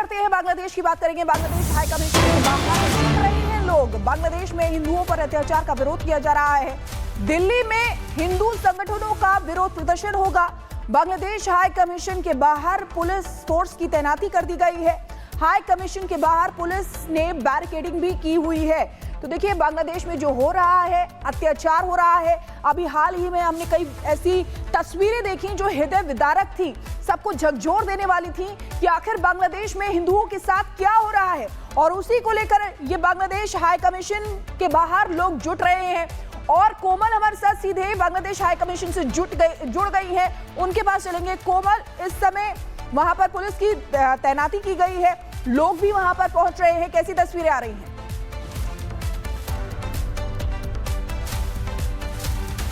करते हैं, बांग्लादेश की बात करेंगे। बांग्लादेश हाई कमीशन के बाहर घूम रहे हैं लोग। बांग्लादेश में हिंदुओं पर अत्याचार का विरोध किया जा रहा है। दिल्ली में हिंदू संगठनों का विरोध प्रदर्शन होगा। बांग्लादेश हाई कमीशन के बाहर पुलिस फोर्स की तैनाती कर दी गई है। हाई कमीशन के बाहर पुलिस ने बैरिकेडिंग भी की हुई है। तो देखिए, बांग्लादेश में जो हो रहा है, अत्याचार हो रहा है। अभी हाल ही में हमने कई ऐसी तस्वीरें देखी जो हृदय विदारक थी, सबको झकझोर देने वाली थी कि आखिर बांग्लादेश में हिंदुओं के साथ क्या हो रहा है। और उसी को लेकर ये बांग्लादेश हाई कमीशन के बाहर लोग जुट रहे हैं। और कोमल हमारे साथ सीधे बांग्लादेश हाई कमीशन से जुड़ गई है, उनके पास चलेंगे। कोमल, इस समय वहां पर पुलिस की तैनाती की गई है, लोग भी वहां पर पहुंच रहे हैं, कैसी तस्वीरें आ रही हैं?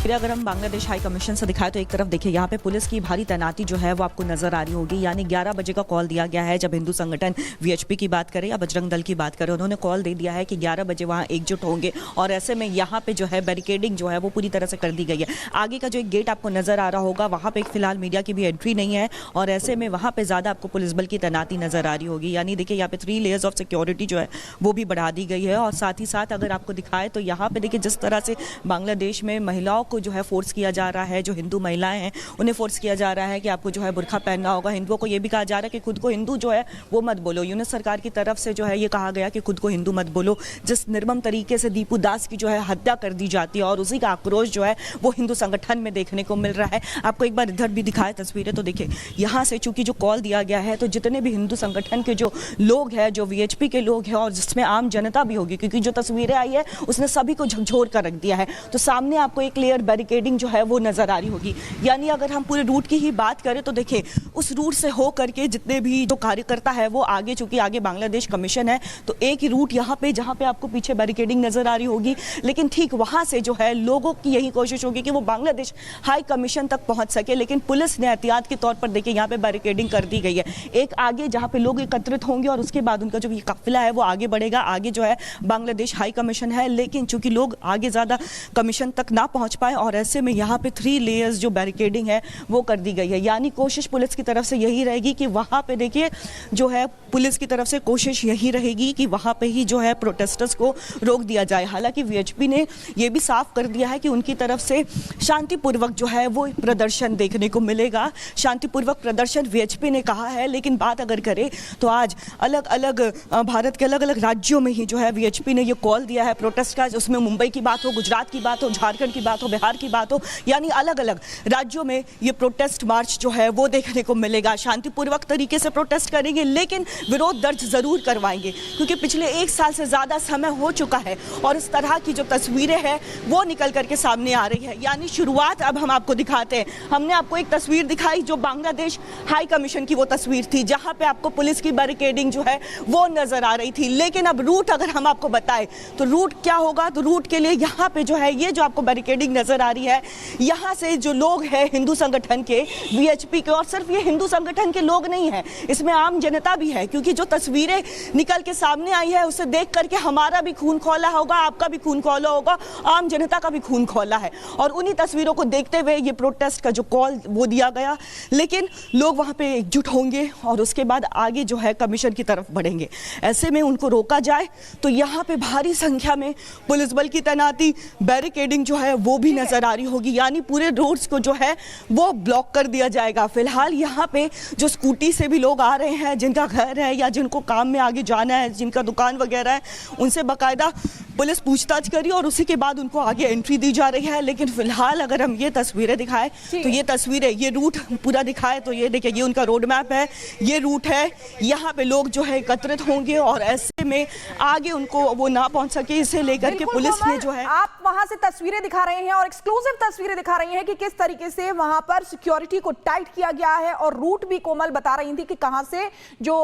अगर हम बांग्लादेश हाई कमीशन से दिखाएं तो एक तरफ देखिए, यहाँ पे पुलिस की भारी तैनाती जो है वो आपको नजर आ रही होगी। यानी 11 बजे का कॉल दिया गया है। जब हिंदू संगठन वीएचपी की बात करें या बजरंग दल की बात करें, उन्होंने कॉल दे दिया है कि 11 बजे वहाँ एकजुट होंगे। और ऐसे में यहाँ पे जो है बैरिकेडिंग जो है वो पूरी तरह से कर दी गई है। आगे का जो एक गेट आपको नजर आ रहा होगा, वहाँ पे फिलहाल मीडिया की भी एंट्री नहीं है। और ऐसे में वहाँ पे ज्यादा आपको पुलिस बल की तैनाती नजर आ रही होगी। यानी देखिए, यहाँ पे 3 लेयर्स ऑफ सिक्योरिटी जो है वो भी बढ़ा दी गई है। और साथ ही साथ अगर आपको दिखाए तो यहाँ पे देखिए, जिस तरह से बांग्लादेश में महिलाओं को जो है फोर्स किया जा रहा है, जो हिंदू महिलाएं हैं उन्हें फोर्स किया जा रहा है कि आपको जो है बुर्का पहनना होगा। हिंदुओं को यह भी कहा जा रहा है कि खुद को हिंदू जो है वो मत बोलो। यूनिट सरकार की तरफ से जो है ये कहा गया कि खुद को हिंदू मत बोलो। जिस निर्मम तरीके से दीपू दास की जो है हत्या कर दी जाती है और उसी का आक्रोश जो है वो हिंदू संगठन में देखने को मिल रहा है। आपको एक बार इधर भी दिखाए तस्वीरें तो देखिए, यहाँ से चूंकि जो कॉल दिया गया है तो जितने भी हिंदू संगठन के जो लोग हैं, जो वीएचपी के लोग हैं और जिसमें आम जनता भी होगी, क्योंकि जो तस्वीरें आई है उसने सभी को झकझोर कर रख दिया है। तो सामने आपको एक लेयर बैरिकेडिंग जो है वो नजर आ रही होगी। यानी अगर हम पूरे रूट की ही बात करें तो देखिए, उस रूट से हो करके जितने भी जो कार्यकर्ता है वो आगे, चूंकि आगे बांग्लादेश कमीशन है तो एक ही रूट यहाँ पे जहाँ पे आपको पीछे बैरिकेडिंग नजर आ रही होगी। लेकिन ठीक वहां से जो है लोगों की यही कोशिश होगी कि वो बांग्लादेश हाई कमीशन तक पहुंच सके। लेकिन पुलिस ने एहतियात के तौर पर देखिए यहाँ पे बैरिकेडिंग कर दी गई है। एक आगे जहाँ पे लोग एकत्रित होंगे और उसके बाद उनका जो ये काफिला है वो आगे बढ़ेगा। आगे जो है बांग्लादेश हाई कमीशन है, लेकिन चूंकि लोग आगे ज्यादा कमीशन तक ना पहुंच पाए और ऐसे में यहाँ पे 3 लेयर्स जो बैरिकेडिंग है वो कर दी गई है। यानी कोशिश पुलिस की तरफ से यही रहेगी कि वहां पे देखिए जो है पुलिस की तरफ से कोशिश यही रहेगी कि वहां पे ही जो है प्रोटेस्टर्स को रोक दिया जाए। हालांकि वीएचपी ने ये भी साफ कर दिया है कि उनकी तरफ से शांतिपूर्वक जो है वो प्रदर्शन देखने को मिलेगा। शांतिपूर्वक प्रदर्शन वीएचपी ने कहा है। लेकिन बात अगर करें तो आज अलग अलग भारत के अलग अलग राज्यों में ही जो है वीएचपी ने ये कॉल दिया है प्रोटेस्ट का। उसमें मुंबई की बात हो, गुजरात की बात हो, झारखंड की बात हो, बिहार की बात हो, यानी अलग अलग राज्यों में ये प्रोटेस्ट मार्च जो है वो देखने को मिलेगा। शांतिपूर्वक तरीके से प्रोटेस्ट करेंगे, लेकिन विरोध दर्ज जरूर करवाएंगे, क्योंकि पिछले 1 साल से ज्यादा समय हो चुका है और इस तरह की जो तस्वीरें हैं वो निकल करके सामने आ रही है। यानी शुरुआत अब हम आपको दिखाते हैं। हमने आपको एक तस्वीर दिखाई जो बांग्लादेश हाई कमीशन की वो तस्वीर थी, जहां पे आपको पुलिस की बैरिकेडिंग जो है वो नजर आ रही थी। लेकिन अब रूट अगर हम आपको बताएं तो रूट क्या होगा, तो रूट के लिए यहाँ पे जो है ये जो आपको बैरिकेडिंग नजर आ रही है, यहाँ से जो लोग हैं हिंदू संगठन के, वीएचपी के, और सिर्फ ये हिंदू संगठन के लोग नहीं हैं, इसमें आम जनता भी है। क्योंकि जो तस्वीरें निकल के सामने आई है उसे देख करके हमारा भी खून खौला होगा, आपका भी खून खौला होगा, आम जनता का भी खून खौला है। और उन्हीं तस्वीरों को देखते हुए ये प्रोटेस्ट का जो कॉल वो दिया गया। लेकिन लोग वहां पे एकजुट होंगे और उसके बाद आगे जो है कमीशन की तरफ बढ़ेंगे। ऐसे में उनको रोका जाए तो यहाँ पे भारी संख्या में पुलिस बल की तैनाती, बैरिकेडिंग जो है वो भी नजर आ रही होगी। यानी पूरे रोड्स को जो है वो ब्लॉक कर दिया जाएगा। फिलहाल यहाँ पे जो स्कूटी से भी लोग आ रहे हैं, जिनका घर है या जिनको काम में आगे जाना है, जिनका दुकान वगैरह है, उनसे बाकायदा पुलिस पूछताछ करी और उसी के बाद उनको आगे एंट्री दी जा रही है। लेकिन फिलहाल अगर हम ये तस्वीरें दिखाएं तो ये तस्वीरें, ये रूट पूरा दिखाए तो ये देखिए, ये उनका रोड मैप है, ये रूट है। यहाँ पे लोग जो है एकत्रित होंगे और ऐसे में आगे उनको वो ना पहुंच सके, इसे लेकर के पुलिस ने जो है, आप वहां से तस्वीरें दिखा रहे हैं और एक्सक्लूसिव तस्वीरें दिखा रही हैं कि किस तरीके से वहां पर सिक्योरिटी को टाइट किया गया है। और रूट भी कोमल बता रही थी कि कहां से जो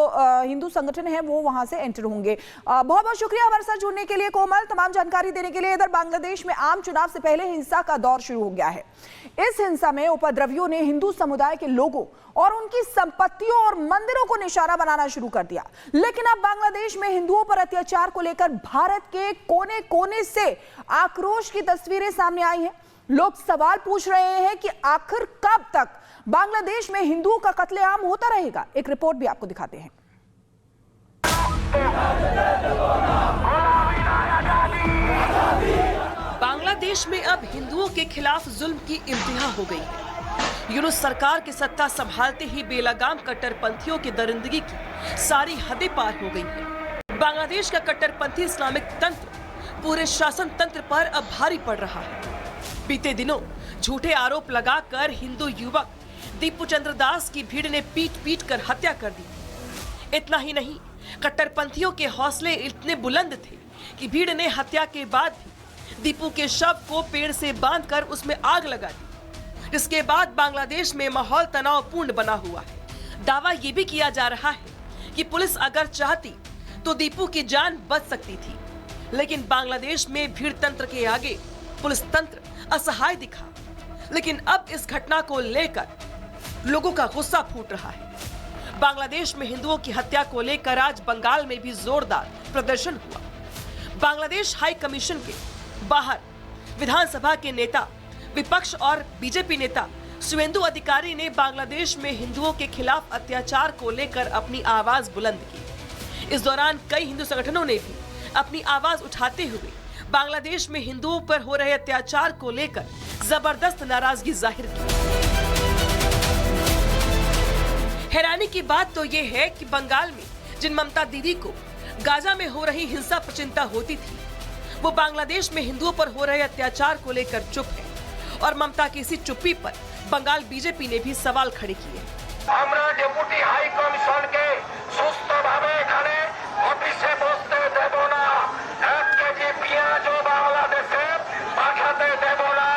हिंदू संगठन है वो वहां से एंटर होंगे। बहुत बहुत शुक्रिया हमारे साथ जुड़ने के लिए कोमल, तमाम जानकारी देने के लिए। इधर बांग्लादेश में आम चुनाव से पहले हिंसा का दौर शुरू हो गया है। इस हिंसा में उपद्रवियों ने हिंदू समुदाय के लोगों और उनकी संपत्तियों और मंदिरों को निशाना बनाना शुरू कर दिया। लेकिन अब बांग्लादेश में हिंदुओं पर अत्याचार को लेकर भारत के कोने कोने से आक्रोश की तस्वीरें सामने आई हैं। लोग सवाल पूछ रहे हैं कि आखिर कब तक बांग्लादेश में हिंदुओं का कत्लेआम होता रहेगा। एक रिपोर्ट भी आपको दिखाते हैं। बांग्लादेश में अब हिंदुओं के खिलाफ जुल्म की इंतहा हो गई है। यूनुस सरकार की सत्ता संभालते ही बेलगाम कट्टरपंथियों की दरिंदगी की सारी हदें पार हो गई है। बांग्लादेश का कट्टरपंथी इस्लामिक तंत्र पूरे शासन तंत्र पर अब भारी पड़ रहा है। बीते दिनों झूठे आरोप लगाकर हिंदू युवक दीपू चंद्र दास की भीड़ ने पीट कर हत्या कर दी। इतना ही नहीं, कट्टरपंथियों के हौसले इतने बुलंद थे कि भीड़ ने हत्या के बाद भी दीपू के शव को पेड़ से बांधकर उसमें आग लगा दी, जिसके बाद बांग्लादेश में माहौल तनावपूर्ण बना हुआ है। दावा ये भी किया जा रहा है कि पुलिस अगर चाहती तो दीपू की जान बच सकती थी, लेकिन बांग्लादेश में भीड़ तंत्र के आगे पुलिस तंत्र असहाय दिखा। लेकिन अब इस घटना को लेकर लोगों का गुस्सा फूट रहा है। बांग्लादेश में हिंदुओं की हत्या को लेकर आज बंगाल में भी जोरदार प्रदर्शन हुआ। बांग्लादेश हाई कमीशन के बाहर विधानसभा के नेता, विपक्ष और बीजेपी नेता शुवेंदु अधिकारी ने बांग्लादेश में हिंदुओं के खिलाफ अत्याचार को लेकर अपनी आवाज बुलंद की। इस दौरान कई हिंदू संगठनों ने भी अपनी आवाज उठाते हुए बांग्लादेश में हिंदुओं पर हो रहे अत्याचार को लेकर जबरदस्त नाराजगी जाहिर की। हैरानी की बात तो ये है कि बंगाल में जिन ममता दीदी को गाजा में हो रही हिंसा पर चिंता होती थी, वो बांग्लादेश में हिंदुओं पर हो रहे अत्याचार को लेकर चुप है। और ममता की इसी चुप्पी पर बंगाल बीजेपी ने भी सवाल खड़े किए। আমরা ডেপুটি হাই কমিশনকে সুস্থভাবে এখানে অফিসে বসতে দেব না। 1 কেজি পেঁয়াজও বাংলাদেশে পাঠাতে দেব না।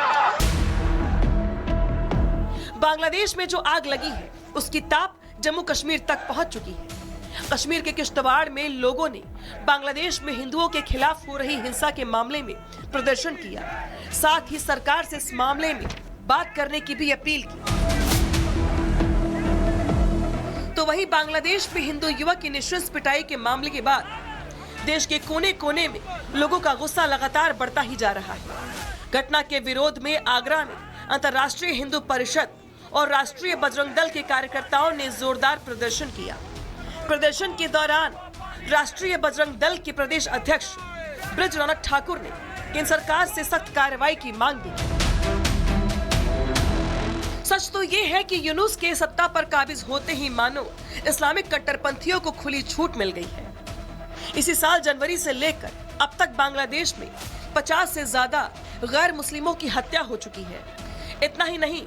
बांग्लादेश में जो आग लगी है उसकी ताप जम्मू कश्मीर तक पहुंच चुकी है। कश्मीर के किश्तवाड़ में लोगों ने बांग्लादेश में हिंदुओं के खिलाफ हो रही हिंसा के मामले में प्रदर्शन किया, साथ ही सरकार से इस मामले में बात करने की भी अपील की। तो वहीं बांग्लादेश में हिंदू युवक की निःशंस पिटाई के मामले के बाद देश के कोने कोने में लोगों का गुस्सा लगातार बढ़ता ही जा रहा है। घटना के विरोध में आगरा में अंतर्राष्ट्रीय हिंदू परिषद और राष्ट्रीय बजरंग दल के कार्यकर्ताओं ने जोरदार प्रदर्शन किया। प्रदर्शन के दौरान राष्ट्रीय बजरंग दल के प्रदेश अध्यक्ष ब्रज रौनक ठाकुर ने केंद्र सरकार से सख्त कार्रवाई की मांग की। सच तो ये है कि यूनुस के सत्ता पर काबिज होते ही मानो इस्लामिक कट्टरपंथियों को खुली छूट मिल गई है। इसी साल जनवरी से लेकर अब तक बांग्लादेश में 50 से ज्यादा गैर मुस्लिमों की हत्या हो चुकी है। इतना ही नहीं,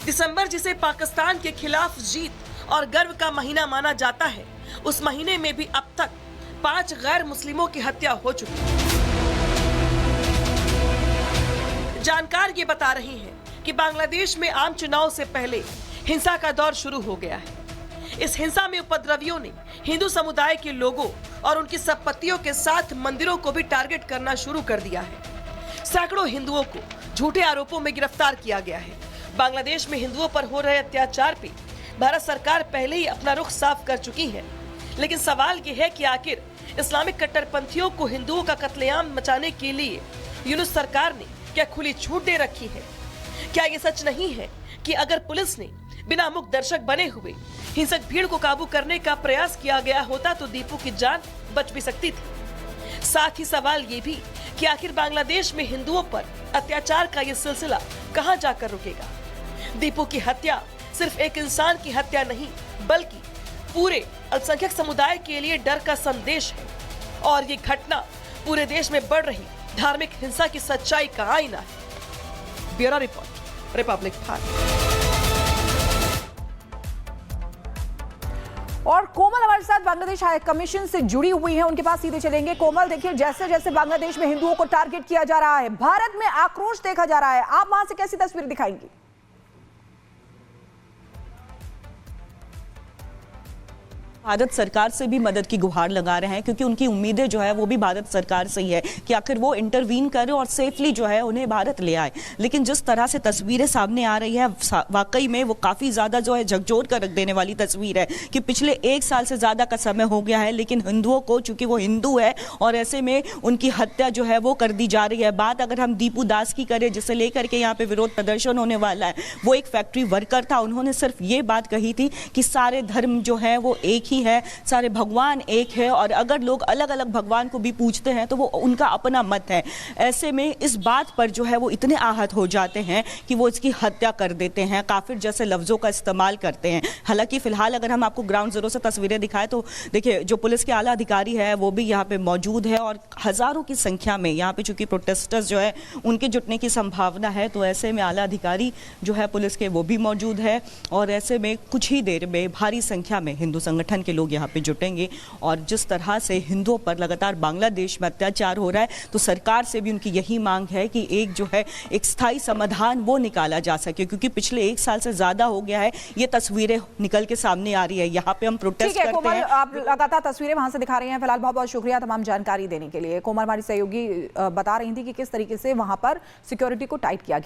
दिसंबर जिसे पाकिस्तान के खिलाफ जीत और गर्व का महीना माना जाता है, उस महीने में भी अब तक 5 गैर मुस्लिमों की हत्या हो चुकी है। जानकार ये बता रही हैं कि बांग्लादेश में आम चुनाव से पहले हिंसा का दौर शुरू हो गया है। इस हिंसा में उपद्रवियों ने हिंदू समुदाय के लोगों और उनकी संपत्तियों के साथ मंदिरों को भी टारगेट करना शुरू कर दिया है। सैकड़ों हिंदुओं को झूठे आरोपों में गिरफ्तार किया गया है। बांग्लादेश में हिंदुओं पर हो रहे अत्याचार पे भारत सरकार पहले ही अपना रुख साफ कर चुकी है, लेकिन सवाल ये है कि आखिर इस्लामिक कट्टरपंथियों को हिंदुओं का कत्लेआम मचाने के लिए यूनुस सरकार ने क्या खुली छूट दे रखी है? क्या ये सच नहीं है कि अगर पुलिस ने बिना मुख दर्शक बने हुए हिंसक भीड़ को काबू करने का प्रयास किया गया होता तो दीपू की जान बच भी सकती थी। साथ ही सवाल ये भी कि आखिर बांग्लादेश में हिंदुओं पर अत्याचार का ये सिलसिला कहां जाकर रुकेगा? दीपू की हत्या सिर्फ एक इंसान की हत्या नहीं, बल्कि पूरे अल्पसंख्यक समुदाय के लिए डर का संदेश है। और ये घटना पूरे देश में बढ़ रही धार्मिक हिंसा की सच्चाई का आईना है। Bureau report, Republic Bharat. और कोमल हमारे साथ बांग्लादेश हाई कमीशन से जुड़ी हुई है, उनके पास सीधे चलेंगे। कोमल, देखिए जैसे जैसे बांग्लादेश में हिंदुओं को टारगेट किया जा रहा है, भारत में आक्रोश देखा जा रहा है, आप वहां से कैसी तस्वीर दिखाएंगी? भारत सरकार से भी मदद की गुहार लगा रहे हैं, क्योंकि उनकी उम्मीदें जो है वो भी भारत सरकार से ही है कि आखिर वो इंटरवीन करे और सेफली जो है उन्हें भारत ले आए। लेकिन जिस तरह से तस्वीरें सामने आ रही है, वाकई में वो काफ़ी ज़्यादा जो है झकझोर कर रख देने वाली तस्वीर है कि पिछले 1 साल से ज़्यादा का समय हो गया है, लेकिन हिंदुओं को, चूंकि वो हिंदू है और ऐसे में उनकी हत्या जो है वो कर दी जा रही है। बात अगर हम दीपू दास की करें, जिसे लेकर के यहाँ पे विरोध प्रदर्शन होने वाला है, वो एक फैक्ट्री वर्कर था। उन्होंने सिर्फ ये बात कही थी कि सारे धर्म जो है वो एक ही नहीं है, सारे भगवान एक है और अगर लोग अलग अलग भगवान को भी पूजते हैं तो वो उनका अपना मत है। ऐसे में इस बात पर जो है वो इतने आहत हो जाते हैं कि वो इसकी हत्या कर देते हैं, काफिर जैसे लफ्जों का इस्तेमाल करते हैं। हालांकि फिलहाल अगर हम आपको ग्राउंड जीरो से तस्वीरें दिखाएं तो देखिए जो पुलिस के आला अधिकारी है वो भी यहाँ पे मौजूद है और हजारों की संख्या में यहाँ पे चूंकि प्रोटेस्टर्स जो है उनके जुटने की संभावना है, तो ऐसे में आला अधिकारी जो है पुलिस के वो भी मौजूद है और ऐसे में कुछ ही देर में भारी संख्या में हिंदू संगठन के लोग यहाँ पे जुटेंगे। और जिस तरह से हिंदुओं पर लगातार बांग्लादेश में अत्याचार हो रहा है तो सरकार से भी उनकी यही मांग है कि एक जो है एक स्थायी समाधान वो निकाला जा सके, क्योंकि पिछले 1 साल से ज्यादा हो गया है ये तस्वीरें निकल के सामने आ रही है। यहाँ पे हम प्रोटेस्ट ठीक है करते कोमल, हैं। आप लगातार तस्वीरें वहां से दिखा रही हैं। फिलहाल बहुत बहुत शुक्रिया तमाम जानकारी देने के लिए। कोमल हमारी सहयोगी बता रही थी कि किस तरीके से वहां पर सिक्योरिटी को टाइट किया गया।